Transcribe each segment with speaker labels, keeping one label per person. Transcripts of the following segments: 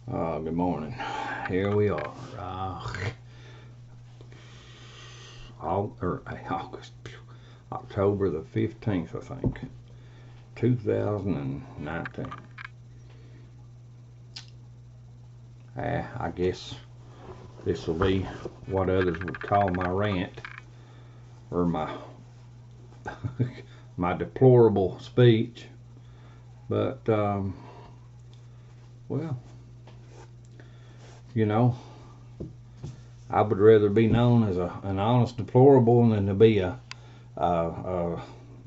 Speaker 1: Good morning. Here we are. August, October the 15th, I think, 2019. I guess this will be what others would call my rant or my my deplorable speech. But well, you know, I would rather be known as an honest deplorable than to be a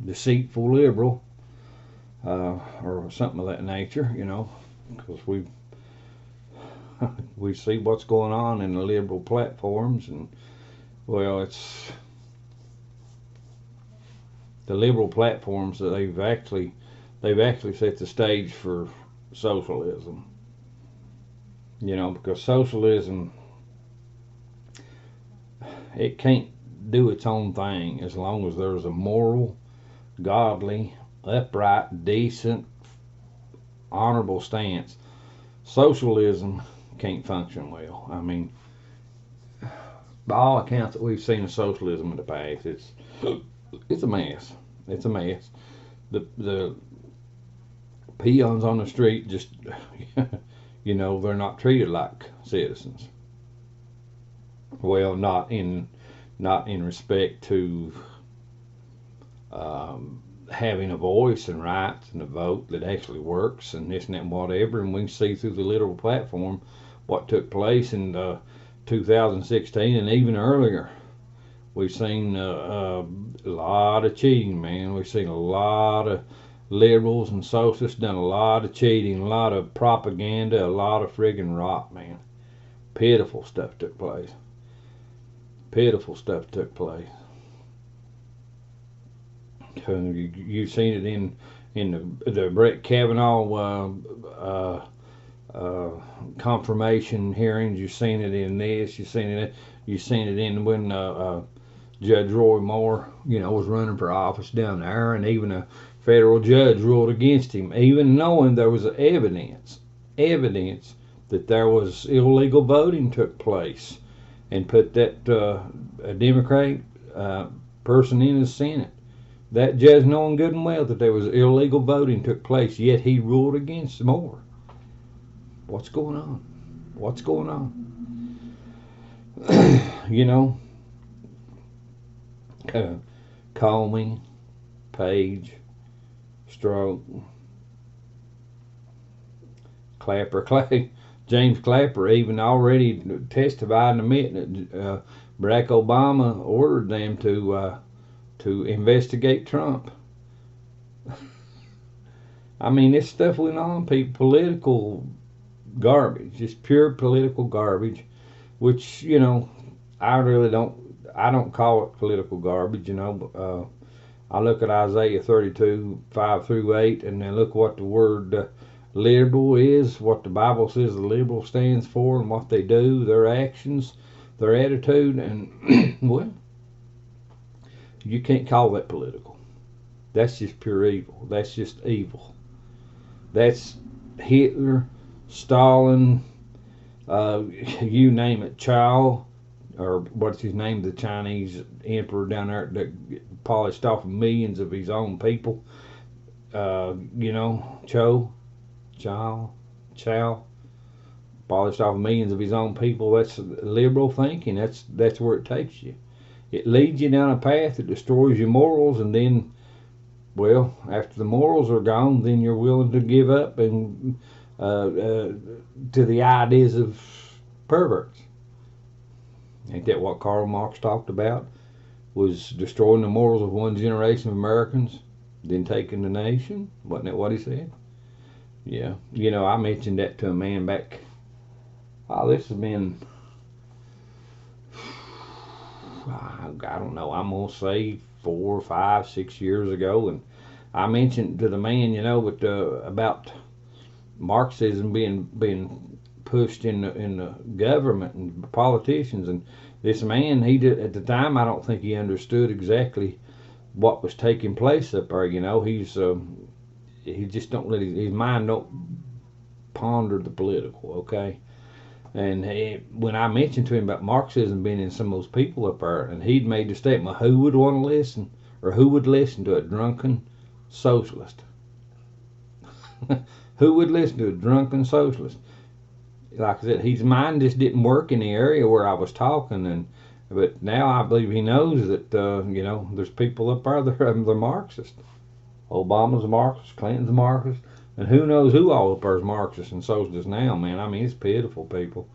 Speaker 1: deceitful liberal or something of that nature. Because we see what's going on in the liberal platforms, and well, it's the liberal platforms that they've actually set the stage for socialism. Because socialism, it can't do its own thing as long as there's a moral, godly, upright, decent, honorable stance. Socialism can't function well. I mean, by all accounts that we've seen of socialism in the past, it's a mess. It's a mess. The peons on the street just, they're not treated like citizens. Well, not in respect to having a voice and rights and a vote that actually works and this and that and whatever. And we see through the liberal platform what took place in 2016 and even earlier. We've seen a lot of cheating, man. We've seen a lot of liberals and socialists done a lot of cheating, a lot of propaganda, a lot of friggin' rot, man. Pitiful stuff took place. Pitiful stuff took place. You've seen it in the Brett Kavanaugh confirmation hearings. You've seen it in this. You've seen it in when Judge Roy Moore, was running for office down there, and even a federal judge ruled against him, even knowing there was evidence that there was illegal voting took place, and put that a Democratic person in the Senate. That judge knowing good and well that there was illegal voting took place, yet he ruled against Moore. What's going on? What's going on? Comey, Page, Stroke, James Clapper even already testified and admitting that Barack Obama ordered them to investigate Trump. I mean, this stuff went on, people. Political garbage, just pure political garbage, which I don't call it political garbage. I look at Isaiah 32:5-8, and then look what the word liberal is, what the Bible says the liberal stands for, and what they do, their actions, their attitude, and well, you can't call that political. That's just pure evil. That's just evil. That's Hitler, Stalin, you name it, Chow, or what's his name, the Chinese emperor down there that polished off millions of his own people. Chow, polished off millions of his own people. That's liberal thinking. That's where it takes you. It leads you down a path that destroys your morals, and then, well, after the morals are gone, then you're willing to give up and to the ideas of perverts. Ain't that what Karl Marx talked about? Was destroying the morals of one generation of Americans, then taking the nation? Wasn't that what he said? Yeah. I mentioned that to a man back. Oh, this has been, I don't know, I'm going to say 4, 5, 6 years ago. And I mentioned to the man, about Marxism being pushed in the government and politicians. And this man, he did, at the time, I don't think he understood exactly what was taking place up there. He just don't let his mind don't ponder the political, okay? And when I mentioned to him about Marxism being in some of those people up there, and he'd made the statement, who would want to listen, or who would listen to a drunken socialist? Who would listen to a drunken socialist? Like I said, his mind just didn't work in the area where I was talking, but now I believe he knows that there's people up there that are Marxist. Obama's a Marxist, Clinton's a Marxist, and who knows who all up there is Marxist and socialist now, man. I mean, it's pitiful, people.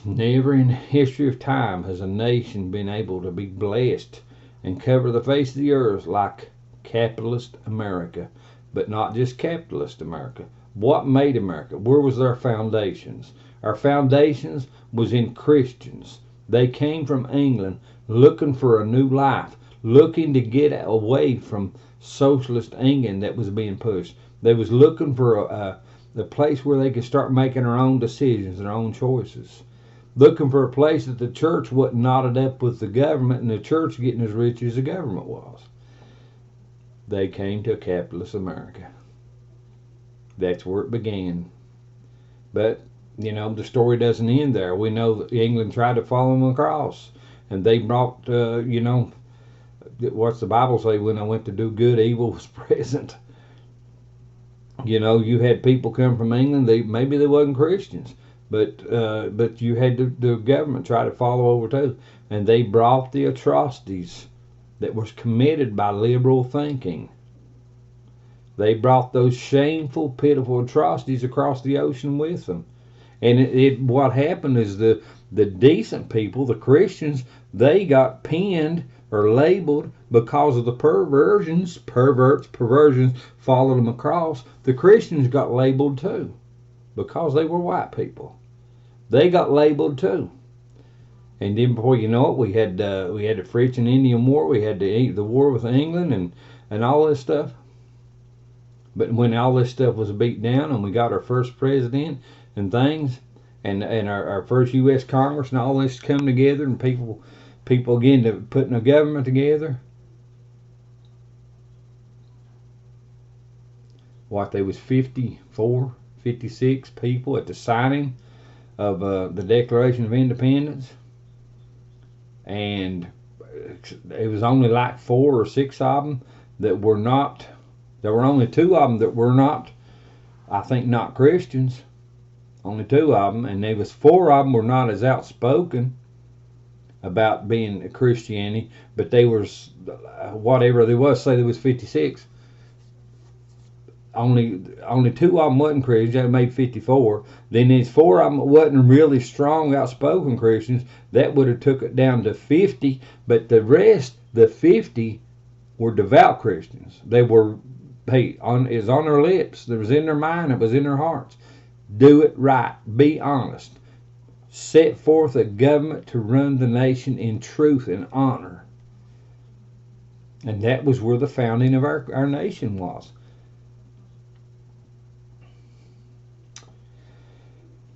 Speaker 1: Never in the history of time has a nation been able to be blessed and cover the face of the earth like capitalist America. But not just capitalist America. What made America? Where was their foundations? Our foundations was in Christians. They came from England looking for a new life, looking to get away from socialist England that was being pushed. They was looking for a place where they could start making their own decisions, their own choices. Looking for a place that the church wasn't knotted up with the government and the church getting as rich as the government was. They came to capitalist America. That's where it began. But, the story doesn't end there. We know that England tried to follow them across. And they brought, what's the Bible say? When I went to do good, evil was present. You had people come from England. Maybe they wasn't Christians. But you had the government try to follow over too. And they brought the atrocities that was committed by liberal thinking. They brought those shameful, pitiful atrocities across the ocean with them. And what happened is the decent people, the Christians, they got pinned or labeled because of the perversions followed them across. The Christians got labeled too because they were white people. They got labeled too. And then before you know it, we had the French and Indian War. We had the war with England and all this stuff. But when all this stuff was beat down and we got our first president and things, and our first U.S. Congress and all this come together, and people again to putting a government together. There was 54, 56 people at the signing of the Declaration of Independence. And it was only like 4 or 6 of them that were not. There were only 2 of them that were not, I think, not Christians. Only 2 of them, and there was 4 of them were not as outspoken about being a Christianity, but they was whatever there was. Say there was 56. Only 2 of them wasn't Christians. That made 54. Then there's 4 of them that wasn't really strong, outspoken Christians. That would have took it down to 50. But the rest, the 50, were devout Christians. They were, it was on their lips. It was in their mind. It was in their hearts. Do it right. Be honest. Set forth a government to run the nation in truth and honor. And that was where the founding of our nation was.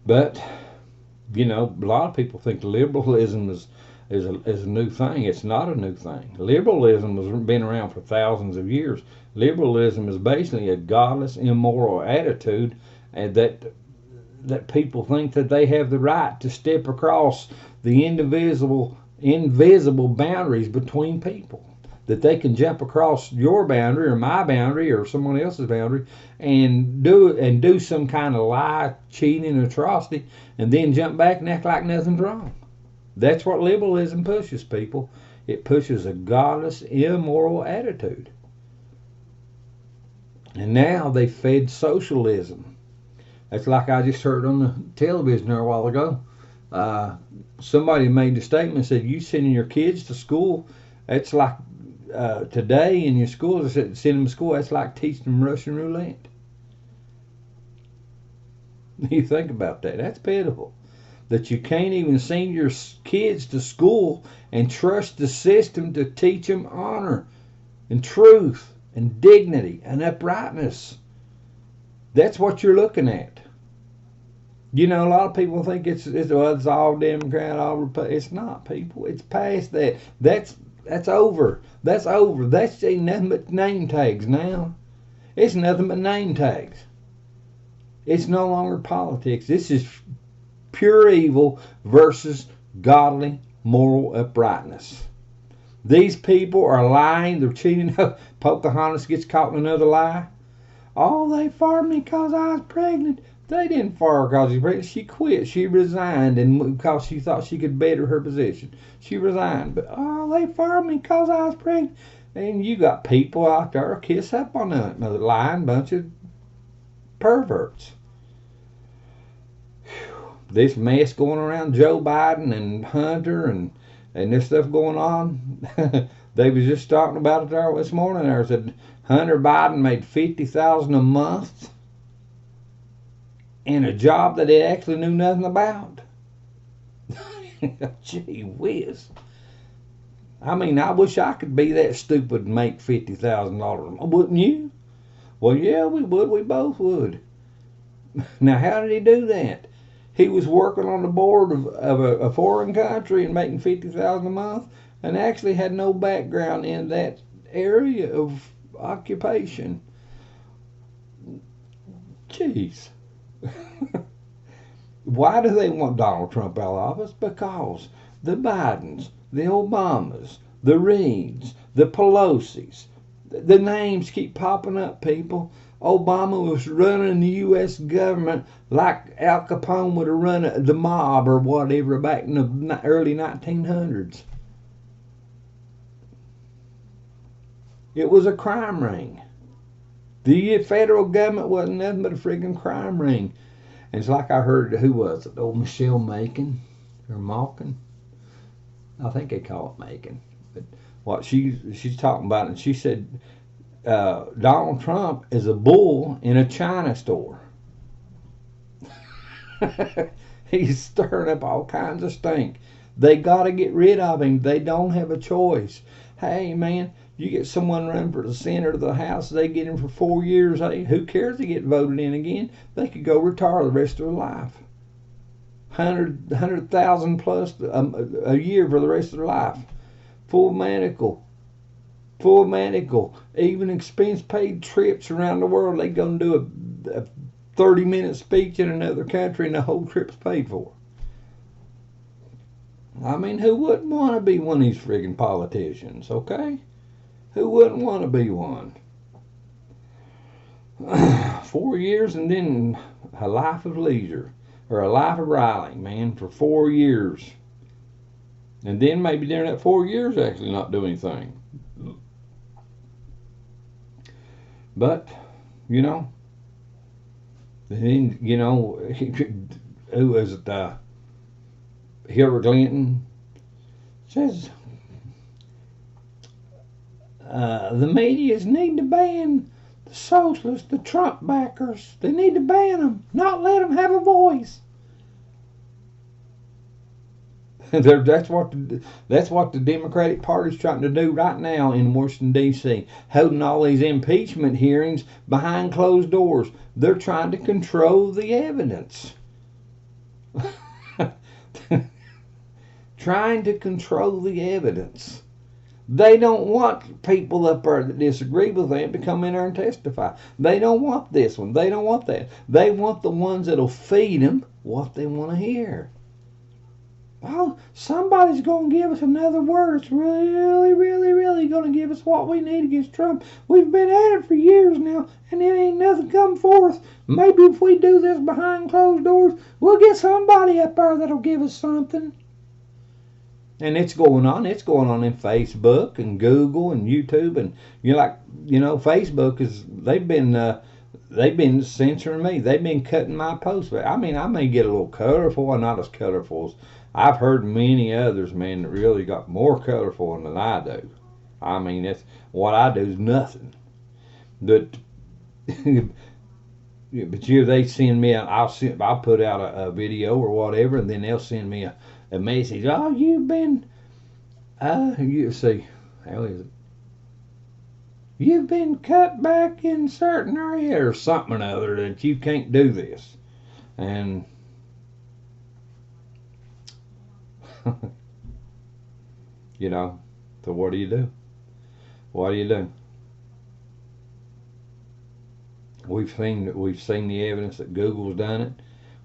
Speaker 1: But, a lot of people think liberalism is a new thing. It's not a new thing. Liberalism has been around for thousands of years. Liberalism is basically a godless, immoral attitude that people think that they have the right to step across the invisible boundaries between people. That they can jump across your boundary or my boundary or someone else's boundary and do some kind of lie, cheating, atrocity, and then jump back and act like nothing's wrong. That's what liberalism pushes, people. It pushes a godless, immoral attitude. And now they fed socialism. That's like I just heard on the television there a while ago. Somebody made the statement, said, you sending your kids to school, that's like today in your school, send them to school, that's like teaching them Russian roulette. You think about that. That's pitiful. That you can't even send your kids to school and trust the system to teach them honor and truth and dignity and uprightness. That's what you're looking at. A lot of people think it's all Democrat, all Republican. It's not, people. It's past that. That's over. That's over. That's nothing but name tags now. It's nothing but name tags. It's no longer politics. This is pure evil versus godly moral uprightness. These people are lying. They're cheating. Pocahontas gets caught in another lie. Oh, they fired me because I was pregnant. They didn't fire her because she was pregnant. She quit. She resigned, and because she thought she could better her position, she resigned. But oh, they fired me because I was pregnant. And you got people out there kiss up on them, a lying bunch of perverts. This mess going around Joe Biden and Hunter and this stuff going on. They was just talking about it there this morning. There said Hunter Biden made $50,000 a month in a job that he actually knew nothing about. Gee whiz. I mean, I wish I could be that stupid and make $50,000. Wouldn't you? Well, yeah, we would. We both would. Now, how did he do that? He was working on the board of a foreign country and making $50,000 a month, and actually had no background in that area of occupation. Jeez. Why do they want Donald Trump out of office? Because the Bidens, the Obamas, the Reids, the Pelosi's, the names keep popping up, people. Obama was running the U.S. government like Al Capone would have run the mob or whatever back in the early 1900s. It was a crime ring. The federal government wasn't nothing but a friggin' crime ring. And it's like I heard, who was it? Old Michelle Macon or Malkin? I think they call it Macon. But what she's talking about, and she said Donald Trump is a bull in a China store. He's stirring up all kinds of stink. They got to get rid of him. They don't have a choice. Hey, man, you get someone running for the Senate of the House, they get him for 4 years. Hey, who cares to get voted in again? They could go retire the rest of their life. 100,000 plus a year for the rest of their life. Full medical, even expense paid trips around the world. They go and do a 30-minute speech in another country and the whole trip's paid for. I mean, who wouldn't want to be one of these friggin' politicians, okay? Who wouldn't want to be one? 4 years and then a life of leisure, or a life of riling, man, for 4 years. And then maybe during that 4 years actually not do anything. But, you know, then, you know, who was it? Hillary Clinton says the medias need to ban the socialists, the Trump backers. They need to ban them, not let them have a voice. That's what the Democratic Party's trying to do right now in Washington, D.C., holding all these impeachment hearings behind closed doors. They're trying to control the evidence. Trying to control the evidence. They don't want people up there that disagree with them to come in there and testify. They don't want this one. They don't want that. They want the ones that'll feed them what they want to hear. Well, somebody's going to give us another word. It's really, really, really going to give us what we need against Trump. We've been at it for years now, and it ain't nothing come forth. Maybe if we do this behind closed doors, we'll get somebody up there that'll give us something. And it's going on. It's going on in Facebook and Google and YouTube, and Facebook is they've been censoring me. They've been cutting my posts. I mean, I may get a little colorful, and not as colorful as I've heard many others, man, that really got more colorful than I do. I mean, that's what I do is nothing. But they send me. I'll put out a video or whatever, and then they'll send me a message. Oh, you've been, you see, how is it? You've been cut back in certain area or something or other that you can't do this. And so what do you do? What do you do? We've seen the evidence that Google's done it.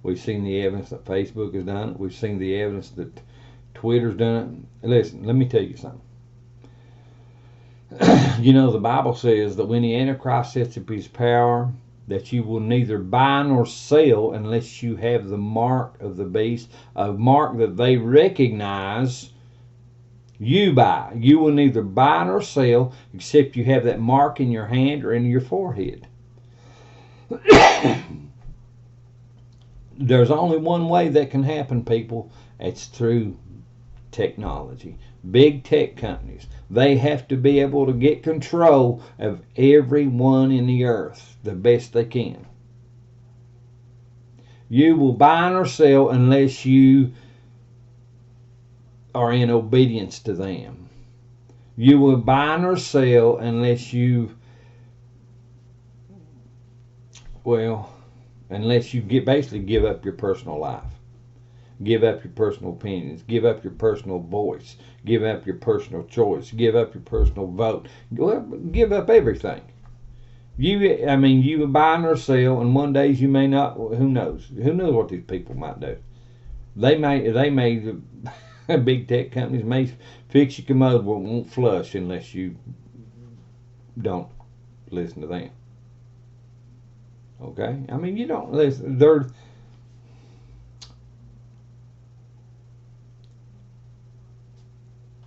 Speaker 1: We've seen the evidence that Facebook has done it. We've seen the evidence that Twitter's done it. Listen, let me tell you something. You know, the Bible says that when the Antichrist sets up his power, that you will neither buy nor sell unless you have the mark of the beast, a mark that they recognize you by. You will neither buy nor sell except you have that mark in your hand or in your forehead. There's only one way that can happen, people. It's through technology. Big tech companies. They have to be able to get control of everyone in the earth the best they can. You will buy nor sell unless you are in obedience to them. You will buy nor sell unless unless you basically give up your personal life. Give up your personal opinions. Give up your personal voice. Give up your personal choice. Give up your personal vote. Give up everything. You buy nor sell, and one day you may not. Who knows? Who knows what these people might do? They may. Big tech companies may fix your commode, but won't flush unless you don't listen to them. Okay? I mean, you don't listen.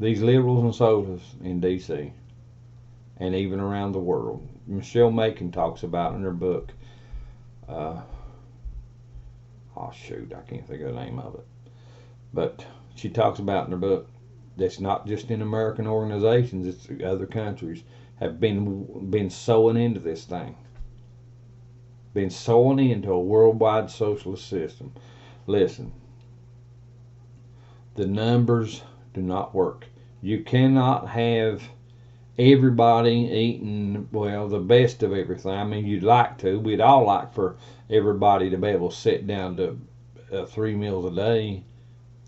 Speaker 1: These liberals and socialists in D.C. and even around the world. Michelle Macon talks about in her book. I can't think of the name of it. But she talks about in her book that's not just in American organizations, it's other countries have been sowing into this thing. Been sowing into a worldwide socialist system. Listen, the numbers do not work. You cannot have everybody eating, the best of everything. I mean, we'd all like for everybody to be able to sit down to 3 meals a day,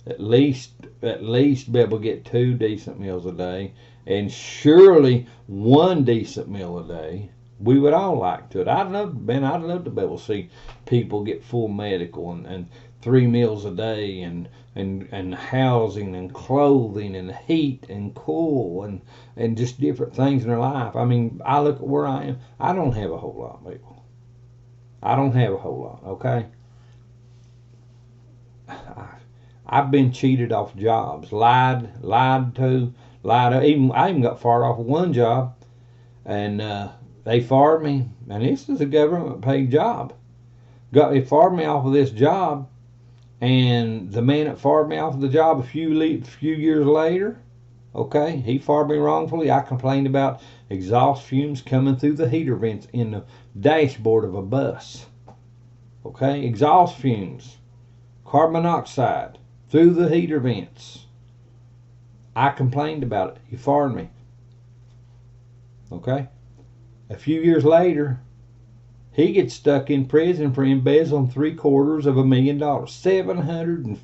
Speaker 1: at least be able to get 2 decent meals a day, and surely 1 decent meal a day. We would all like to. I'd love to be able to see people get full medical and 3 meals a day and housing and clothing and heat and cool and just different things in their life. I mean, I look at where I am. I don't have a whole lot, people. I don't have a whole lot, okay? I've been cheated off jobs, lied to. I even got fired off of one job, and they fired me, and this is a government-paid job. They fired me off of this job, and the man that fired me off of the job a few years later, okay, he fired me wrongfully. I complained about exhaust fumes coming through the heater vents in the dashboard of a bus. Okay, exhaust fumes, carbon monoxide through the heater vents. I complained about it. He fired me. Okay. A few years later, he gets stuck in prison for embezzling $750,000,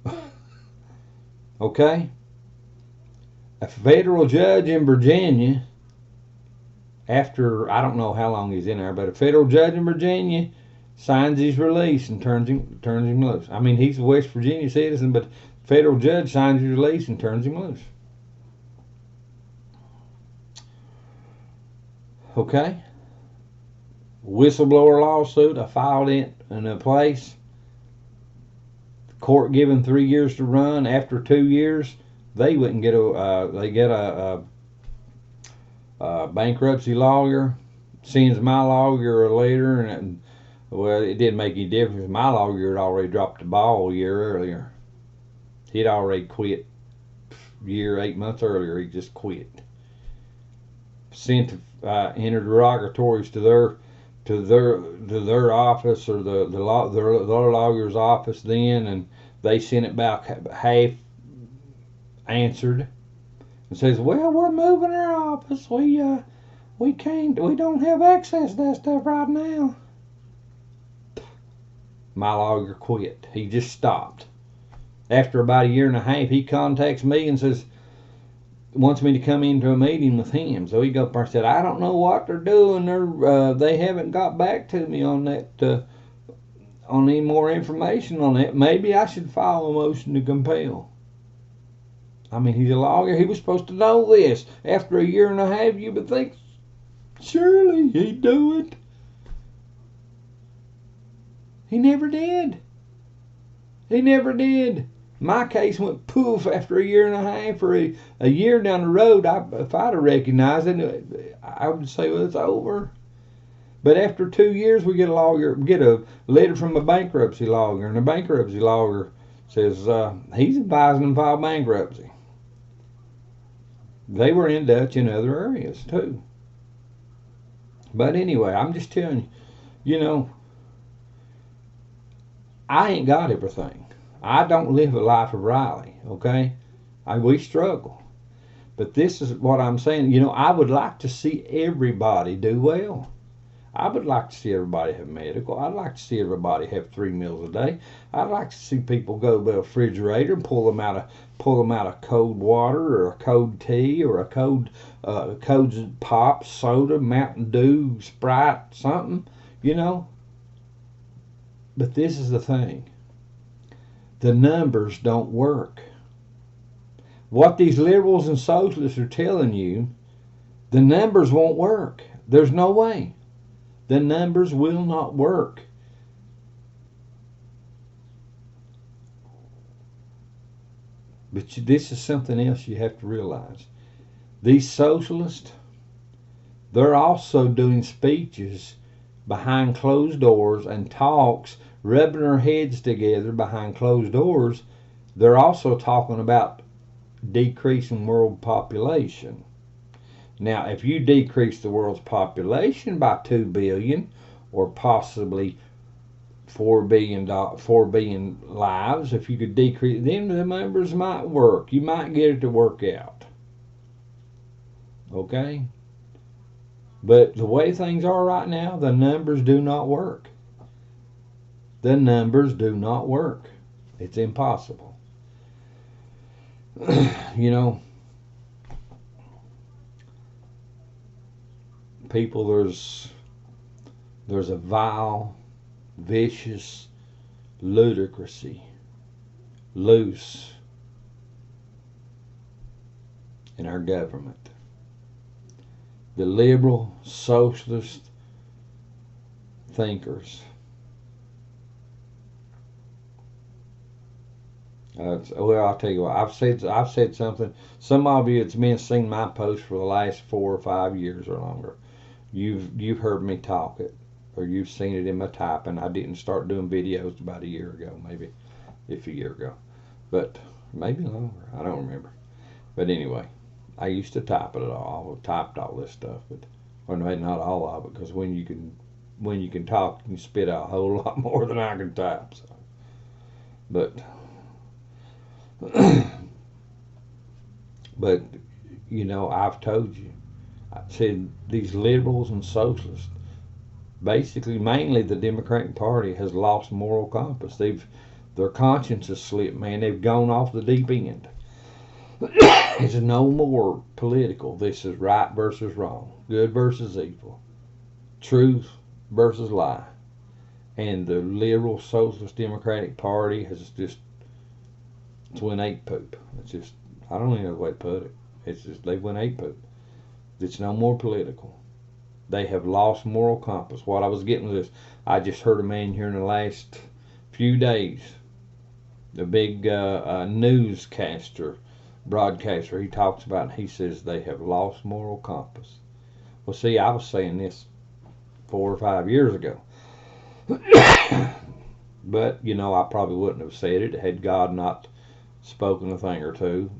Speaker 1: $750,000. Okay? A federal judge in Virginia, after I don't know how long he's in there, but a federal judge in Virginia signs his release and turns him loose. I mean, he's a West Virginia citizen, but federal judge signs his release and turns him loose. Okay? Whistleblower lawsuit, I filed it in a place. The court given 3 years to run. After 2 years, they wouldn't get a bankruptcy lawyer. Sends my lawyer a letter, and it didn't make any difference. My lawyer had already dropped the ball a year earlier. He'd already quit 8 months earlier. He just quit. Sent interrogatories to their office or their lawyer's office then, and they sent it back half answered and says, "Well, we're moving our office. We don't have access to that stuff right now." My lawyer quit. He just stopped. After about a year and a half, he contacts me and says, wants me to come into a meeting with him. So he go up there and said, I don't know what they're doing. They haven't got back to me on that, on any more information on that. Maybe I should file a motion to compel. I mean, he's a lawyer. He was supposed to know this. After a year and a half, you would think, surely he'd do it. He never did. He never did. My case went poof after a year and a half, or a year down the road. If I'd have recognized it, I would say, well, it's over. But after 2 years, we get a letter from a bankruptcy lawyer, and the bankruptcy lawyer says he's advising them to file bankruptcy. They were in Dutch in other areas too. But anyway, I'm just telling you, I ain't got everything. I don't live a life of Riley, okay? We struggle. But this is what I'm saying. I would like to see everybody do well. I would like to see everybody have medical. I'd like to see everybody have 3 meals a day. I'd like to see people go to the refrigerator and pull them out of cold water, or a cold tea, or a cold pop, soda, Mountain Dew, Sprite, something, But this is the thing. The numbers don't work. What these liberals and socialists are telling you, the numbers won't work. There's no way. The numbers will not work. But this is something else you have to realize. These socialists, they're also doing speeches behind closed doors and talks, rubbing their heads together behind closed doors. They're also talking about decreasing world population. Now, if you decrease the world's population by 2 billion, or possibly 4 billion lives, if you could decrease, then the numbers might work. You might get it to work out. Okay? But the way things are right now, the numbers do not work. The numbers do not work. It's impossible. People, there's a vile, vicious ludicrousy loose in our government. The liberal socialist thinkers. Well, I'll tell you what. I've said something. Some of you, it's been seen my post for the last 4 or 5 years or longer. You've heard me talk it, or you've seen it in my typing. I didn't start doing videos about a year ago, maybe, if a year ago, but maybe longer. I don't remember. But anyway, I used to type it all. I typed all this stuff, or maybe not all of it, because when you can talk, you can spit out a whole lot more than I can type. So. But I've told you. I said these liberals and socialists, basically, mainly the Democratic Party, has lost moral compass. Their conscience has slipped, man. They've gone off the deep end. It's no more political. This is right versus wrong, good versus evil, truth versus lie. And the liberal socialist Democratic Party has just, it's went ape poop. It's just, I don't even know the way to put it. It's just, they went ape poop. It's no more political. They have lost moral compass. What I was getting with this, I just heard a man here in the last few days, the big broadcaster, he talks about, he says they have lost moral compass. Well, see, I was saying this 4 or 5 years ago. But, I probably wouldn't have said it had God not spoken a thing or two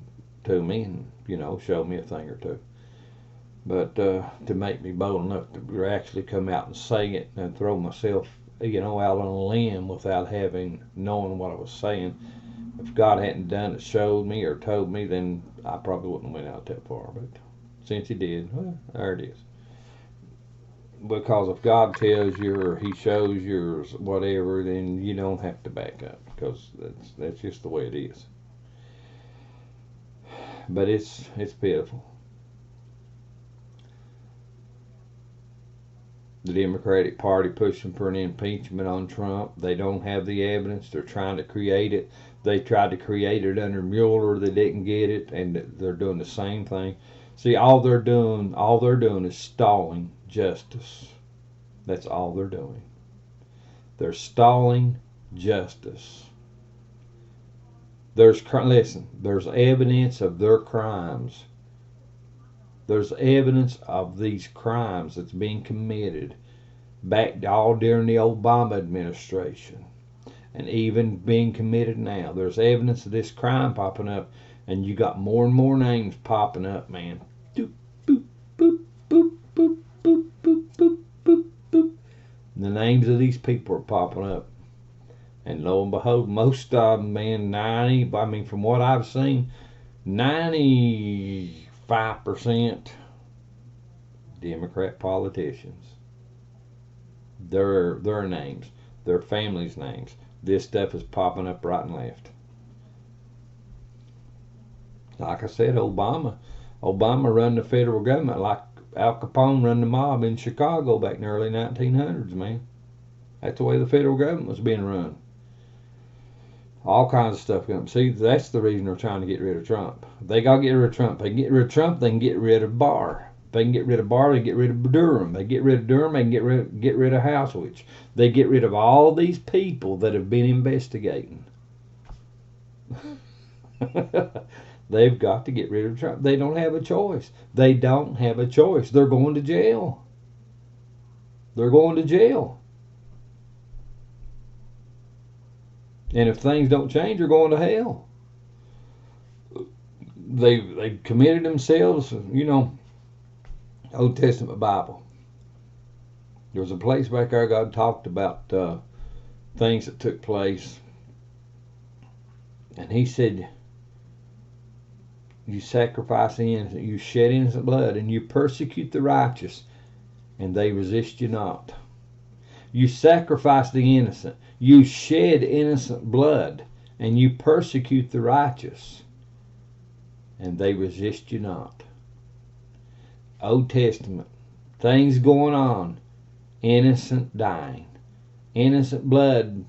Speaker 1: to me and, showed me a thing or two. But to make me bold enough to actually come out and say it and throw myself, out on a limb without knowing what I was saying, if God hadn't done it, showed me or told me, then I probably wouldn't have went out that far. But since He did, well, there it is. Because if God tells you or He shows you or whatever, then you don't have to back up, because that's just the way it is. But it's pitiful. The Democratic Party pushing for an impeachment on Trump. They don't have the evidence. They're trying to create it. They tried to create it under Mueller. They didn't get it, and they're doing the same thing. See, all they're doing is stalling justice. That's all they're doing. They're stalling justice. There's evidence of their crimes. There's evidence of these crimes that's being committed back all during the Obama administration and even being committed now. There's evidence of this crime popping up, and you got more and more names popping up, man. Doop, boop, boop, boop, boop, boop, boop, boop, boop, boop. The names of these people are popping up. And lo and behold, most of them, man, from what I've seen, 95% Democrat politicians. Their names, their families' names. This stuff is popping up right and left. Like I said, Obama run the federal government like Al Capone run the mob in Chicago back in the early 1900s, man. That's the way the federal government was being run. All kinds of stuff going. See, that's the reason they're trying to get rid of Trump. They got to get rid of Trump. They can get rid of Trump, they can get rid of Barr. If they can get rid of Barr, they can get rid of Durham. They get rid of Durham, they can get rid of Housewich. They get rid of all these people that have been investigating. They've got to get rid of Trump. They don't have a choice. They don't have a choice. They're going to jail. They're going to jail. And if things don't change, they're going to hell. They committed themselves, Old Testament Bible. There was a place back there God talked about things that took place. And he said, you sacrifice the innocent, you shed innocent blood, and you persecute the righteous, and they resist you not. You sacrifice the innocent, you shed innocent blood, and you persecute the righteous, and they resist you not. Old Testament, things going on, innocent dying, innocent blood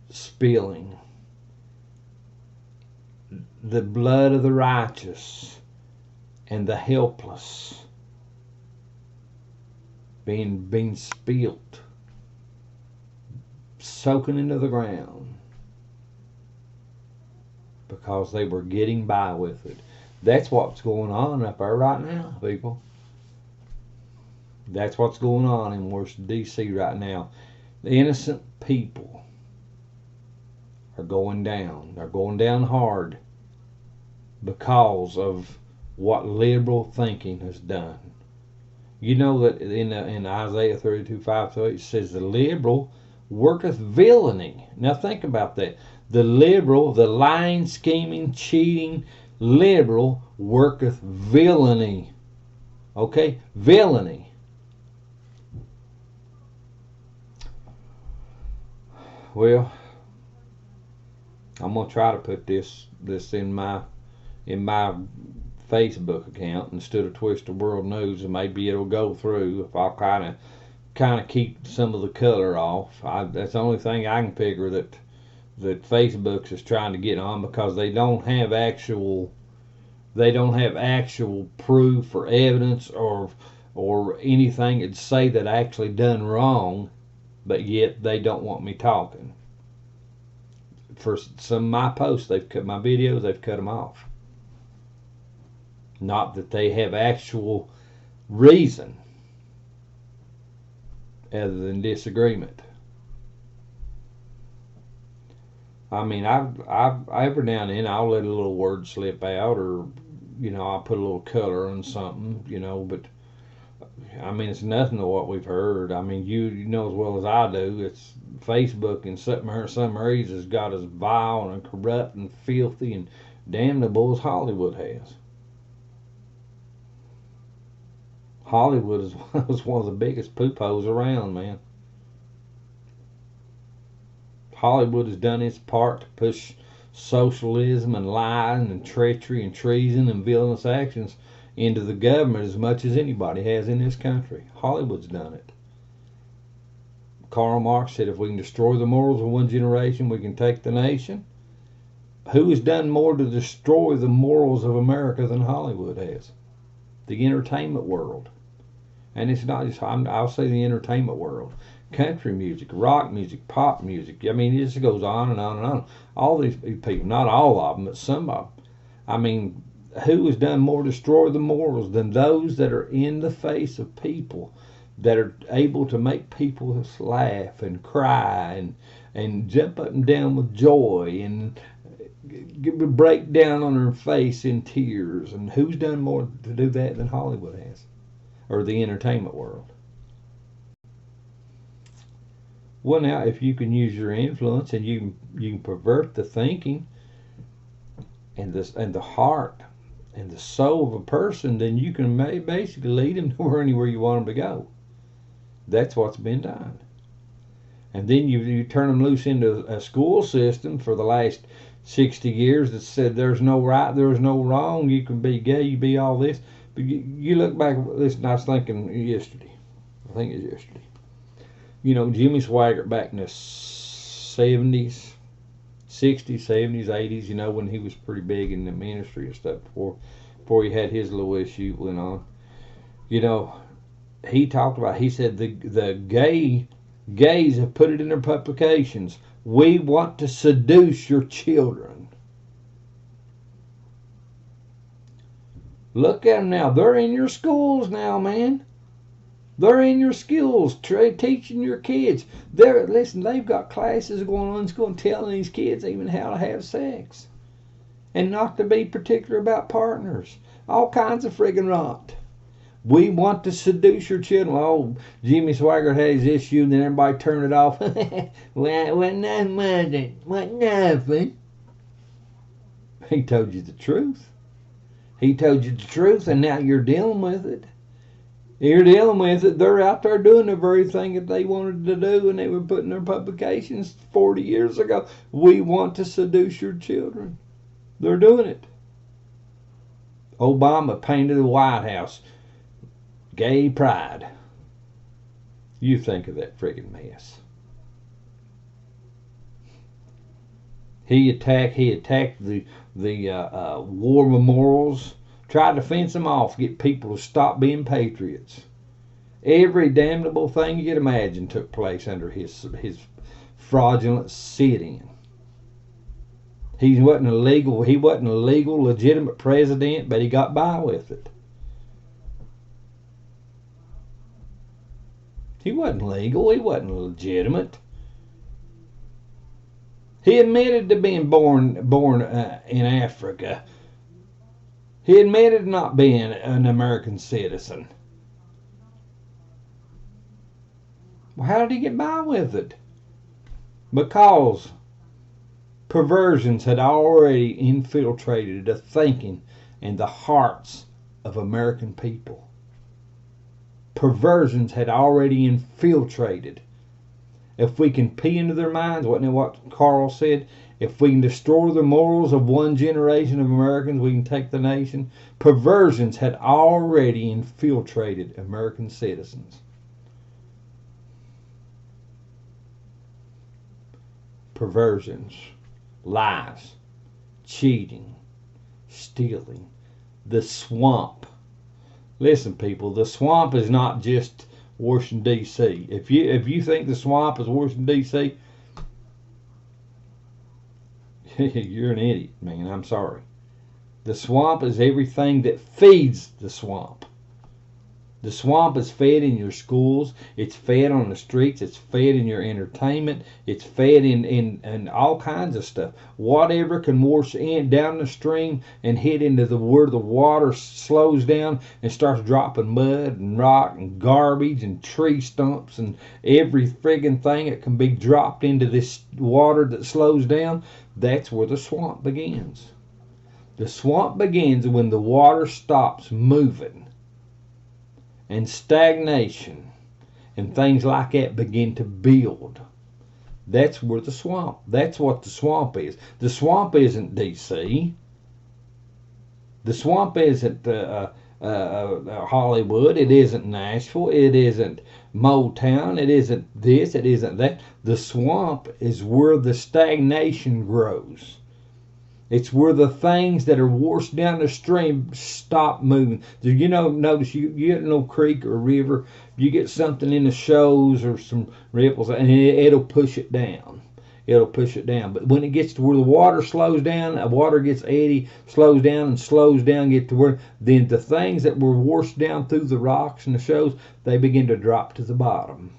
Speaker 1: spilling, the blood of the righteous and the helpless being spilt, soaking into the ground because they were getting by with it. That's what's going on up there right now, people. That's what's going on in Washington, D.C. right now. The innocent people are going down. They're going down hard because of what liberal thinking has done. You know that in Isaiah 32:5 it says the liberal worketh villainy. Now think about that. The liberal, the lying, scheming, cheating liberal worketh villainy. Okay? Villainy. Well, I'm going to try to put this in my Facebook account instead of Twister World News, and maybe it'll go through if I'll kind of keep some of the color off. That's the only thing I can figure that Facebook's is trying to get on, because they don't have actual proof or evidence or anything that'd say that I actually done wrong, but yet they don't want me talking. For some of my posts, they've cut my videos, they've cut them off. Not that they have actual reason other than disagreement. I mean, I've every now and then I'll let a little word slip out, or I'll put a little color on something, but I mean, it's nothing to what we've heard. I mean, you know as well as I do, it's Facebook and some areas has got as vile and corrupt and filthy and damnable as Hollywood has. Hollywood was one of the biggest poopos around, man. Hollywood has done its part to push socialism and lying and treachery and treason and villainous actions into the government as much as anybody has in this country. Hollywood's done it. Karl Marx said if we can destroy the morals of one generation, we can take the nation. Who has done more to destroy the morals of America than Hollywood has? The entertainment world. And it's not just, I'll say the entertainment world. Country music, rock music, pop music. I mean, it just goes on and on and on. All these people, not all of them, but some of them. I mean, who has done more to destroy the morals than those that are in the face of people that are able to make people laugh and cry and jump up and down with joy and break down on their face in tears? And who's done more to do that than Hollywood has, or the entertainment world? Well, now, if you can use your influence and you can pervert the thinking and the heart and the soul of a person, then you can basically lead them to anywhere you want them to go. That's what's been done. And then you turn them loose into a school system for the last 60 years that said there's no right, there's no wrong, you can be gay, you be all this. But you look back, listen, I was thinking yesterday, I think it was yesterday. You know, Jimmy Swaggart back in the 70s, 60s, 70s, 80s, you know, when he was pretty big in the ministry and stuff before he had his little issue went on. You know, he talked about, he said the gays have put it in their publications. We want to seduce your children. Look at them now. They're in your schools now, man. They're in your schools, teaching your kids. Listen, they've got classes going on in school and telling these kids even how to have sex. And not to be particular about partners. All kinds of friggin' rot. We want to seduce your children. Oh, Jimmy Swaggart had his issue, and then everybody turned it off. What nothing? He told you the truth. He told you the truth, and now you're dealing with it. You're dealing with it. They're out there doing the very thing that they wanted to do, and they were putting their publications 40 years ago. We want to seduce your children. They're doing it. Obama painted the White House gay pride. You think of that friggin' mess. He attacked the war memorials, tried to fence them off, get people to stop being patriots. Every damnable thing you could imagine took place under his fraudulent sit-in. He wasn't a legal, legitimate president, but he got by with it. He wasn't legal. He wasn't legitimate. He admitted to being born in Africa. He admitted to not being an American citizen. Well, how did he get by with it? Because perversions had already infiltrated the thinking and the hearts of American people. Perversions had already infiltrated. If we can pee into their minds, wasn't it what Carl said? If we can destroy the morals of one generation of Americans, we can take the nation. Perversions had already infiltrated American citizens. Perversions, lies, cheating, stealing, the swamp. Listen, people, the swamp is not just Washington, D.C. If you think the swamp is Washington, D.C., you're an idiot, man. I'm sorry. The swamp is everything that feeds the swamp. The swamp is fed in your schools. It's fed on the streets. It's fed in your entertainment. It's fed in all kinds of stuff. Whatever can wash in down the stream and hit into where the water slows down and starts dropping mud and rock and garbage and tree stumps and every friggin' thing that can be dropped into this water that slows down. That's where the swamp begins. The swamp begins when the water stops moving. And stagnation and things like that begin to build. That's where the swamp. That's what the swamp is. The swamp isn't D.C. The swamp isn't Hollywood. It isn't Nashville. It isn't Motown. It isn't this. It isn't that. The swamp is where the stagnation grows. It's where the things that are washed down the stream stop moving. Do you know? Notice you get no creek or river, you get something in the shows or some ripples, and it'll push it down. It'll push it down. But when it gets to where the water slows down, the water gets eddy, slows down, get to where then the things that were washed down through the rocks and the shows, they begin to drop to the bottom.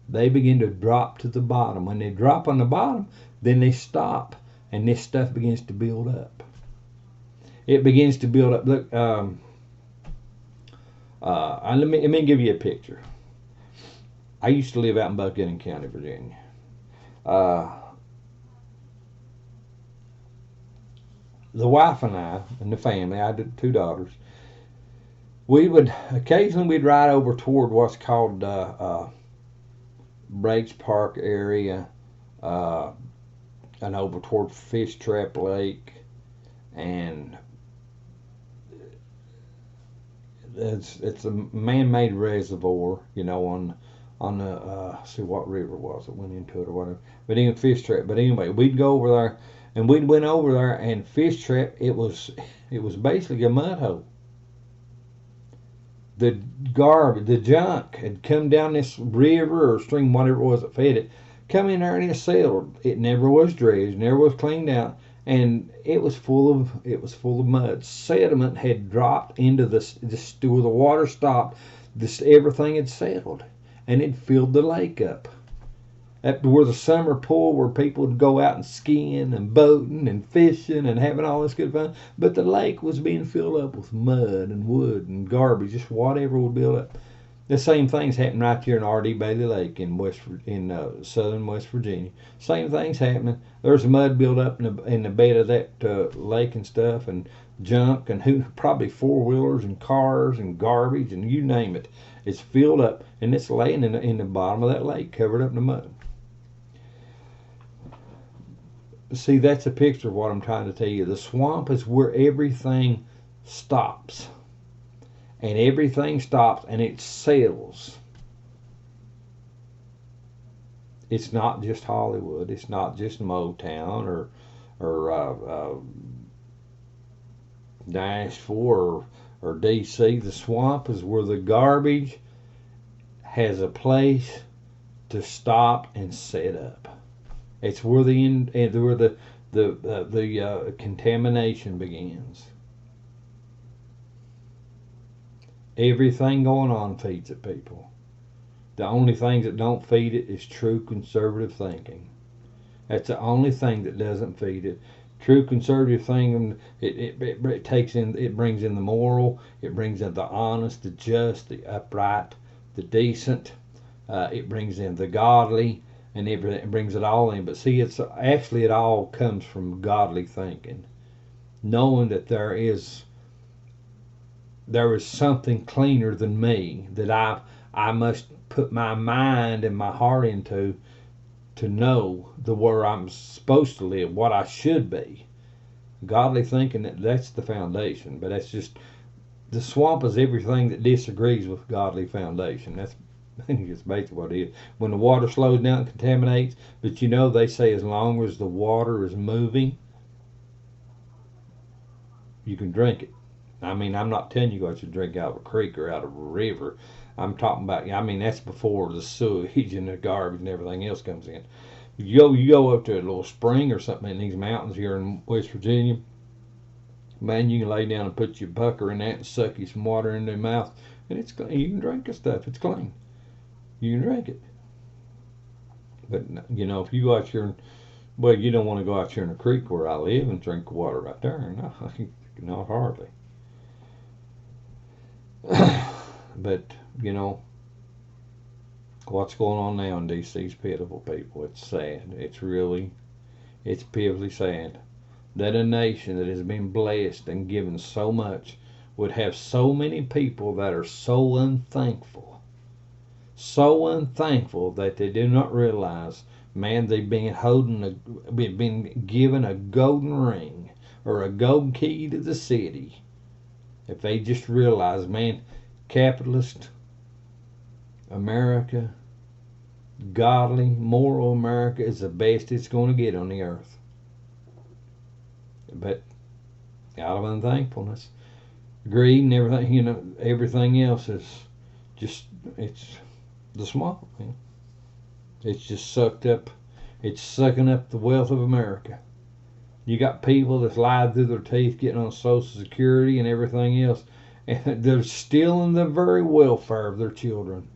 Speaker 1: They begin to drop to the bottom. When they drop on the bottom, then they stop, and this stuff begins to build up. It begins to build up. Look, let me give you a picture. I used to live out in Buchanan County, Virginia. The wife and I and the family, I had 2 daughters, we would occasionally ride over toward what's called Breaks Park area, and over toward Fish Trap Lake, and it's a man-made reservoir, on the see what river was it went into it or whatever. But anyway, Fish Trap. But anyway, we'd go over there, and we went over there, and Fish Trap, it was basically a mud hole. The garbage, the junk had come down this river or stream, whatever it was that fed it, come in there and it settled. It never was dredged, never was cleaned out, and it was full of mud. Sediment had dropped into this where the water stopped. Everything had settled, and it filled the lake up to where the summer pool where people would go out and skiing and boating and fishing and having all this good fun. But the lake was being filled up with mud and wood and garbage, just whatever would build up. The same things happened right here in R.D. Bailey Lake in southern West Virginia. Same things happening. There's mud built up in the bed of that lake and stuff, and junk, and probably 4-wheelers and cars and garbage and you name it. It's filled up, and it's laying in the bottom of that lake, covered up in the mud. See, that's a picture of what I'm trying to tell you. The swamp is where everything stops. And everything stops and it settles. It's not just Hollywood. It's not just Motown or Nashville or D.C. The swamp is where the garbage has a place to stop and set up. It's where the contamination begins. Everything going on feeds it, people. The only things that don't feed it is true conservative thinking. That's the only thing that doesn't feed it. True conservative thinking, it brings in the moral, it brings in the honest, the just, the upright, the decent. It brings in the godly, and it brings it all in. But see, it all comes from godly thinking, knowing that there is something cleaner than me that I must put my mind and my heart into to know where I'm supposed to live, what I should be. Godly thinking, that's the foundation. But that's just, the swamp is everything that disagrees with godly foundation. That's I think it's basically what it is. When the water slows down, it contaminates. But they say as long as the water is moving, you can drink it. I mean, I'm not telling you what you drink out of a creek or out of a river. I'm talking about, that's before the sewage and the garbage and everything else comes in. You go up to a little spring or something in these mountains here in West Virginia, man, you can lay down and put your pucker in that and suck you some water into your mouth, and it's clean. You can drink the stuff. It's clean. You can drink it. But, if you go out here, you don't want to go out here in a creek where I live and drink water right there. No, not hardly. But, what's going on now in D.C. is pitiful, people. It's sad. It's pitifully sad that a nation that has been blessed and given so much would have so many people that are so unthankful that they do not realize Man, they've been given a golden ring or a golden key to the city. If they just realize, man, capitalist America, godly, moral America is the best it's going to get on the earth. But out of unthankfulness, greed and everything, everything else is just, it's the swamp, man. It's just sucked up. It's sucking up the wealth of America. You got people that's lied through their teeth getting on Social Security and everything else, and they're stealing the very welfare of their children.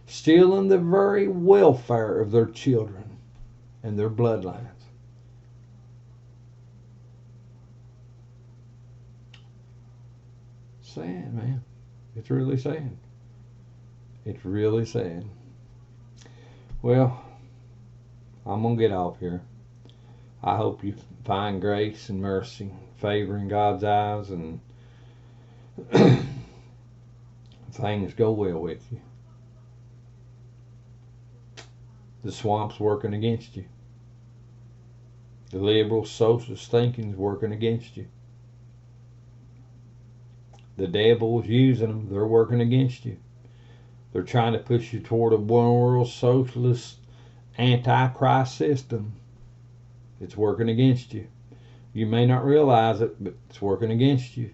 Speaker 1: Stealing the very welfare of their children and their bloodlines. Sad, man. It's really sad. It's really sad. Well, I'm going to get off here. I hope you find grace and mercy, favor in God's eyes, and things go well with you. The swamp's working against you. The liberal socialist thinking's working against you. The devil's using them. They're working against you. They're trying to push you toward a world socialist antichrist system. It's working against you. You may not realize it, but it's working against you.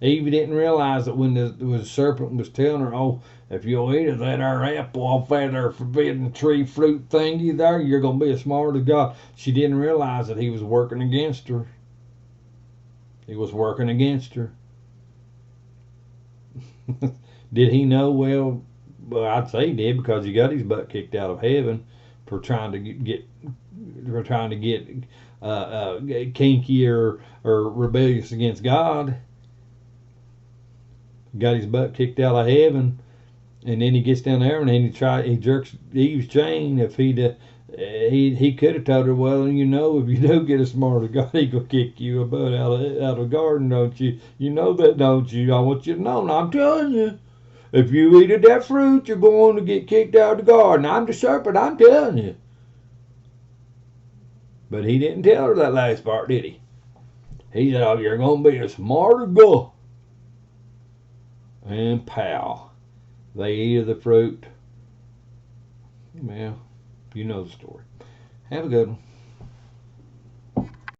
Speaker 1: Eve didn't realize it when the serpent was telling her, oh, if you'll eat of that there apple off that there forbidden tree fruit thingy there, you're going to be as smart as God. She didn't realize that he was working against her. He was working against her. Did he know? Well, I'd say he did, because he got his butt kicked out of heaven for trying to get kinky or rebellious against God. Got his butt kicked out of heaven, and then he gets down there and then he jerks Eve's chain. If he could have told her, well, if you do get a smarter God, he gonna kick you a butt out of the garden, don't you? You know that, don't you? I want you to know. And I'm telling you, if you eat of that fruit, you're going to get kicked out of the garden. I'm the serpent. I'm telling you. But he didn't tell her that last part, did he? He said, oh, you're going to be a smarter God. And pow, they eat of the fruit. Well, you know the story. Have a good one.